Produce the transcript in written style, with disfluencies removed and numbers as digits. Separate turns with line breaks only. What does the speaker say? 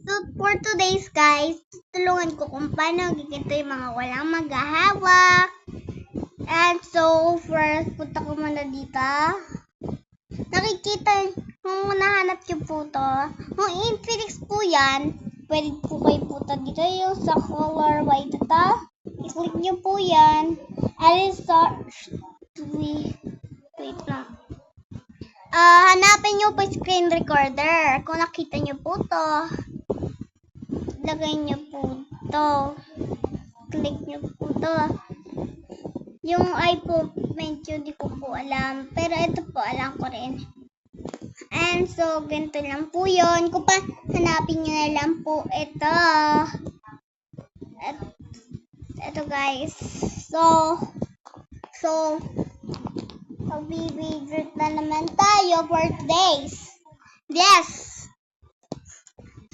So, for today's guys, tulungan ko kung paano giginto yung mga walang maghahawak. And so, first, punta ko muna dito. Nakikita, kung nahanap nyo po to, kung Infinix po yan, pwede po kayo punta dito yung sa color white ito. I-click nyo po yan. Wait lang. Hanapin nyo po screen recorder. Kung nakita nyo po to, lagay nyo po to. Click nyo po to. Yung iPhone, medyo di ko po alam. Pero ito po, alam ko rin. And so, ganito lang po yun. Kung pa, hanapin nyo na lang po ito. Ito guys. So, magbibigit na naman tayo for today's. Yes!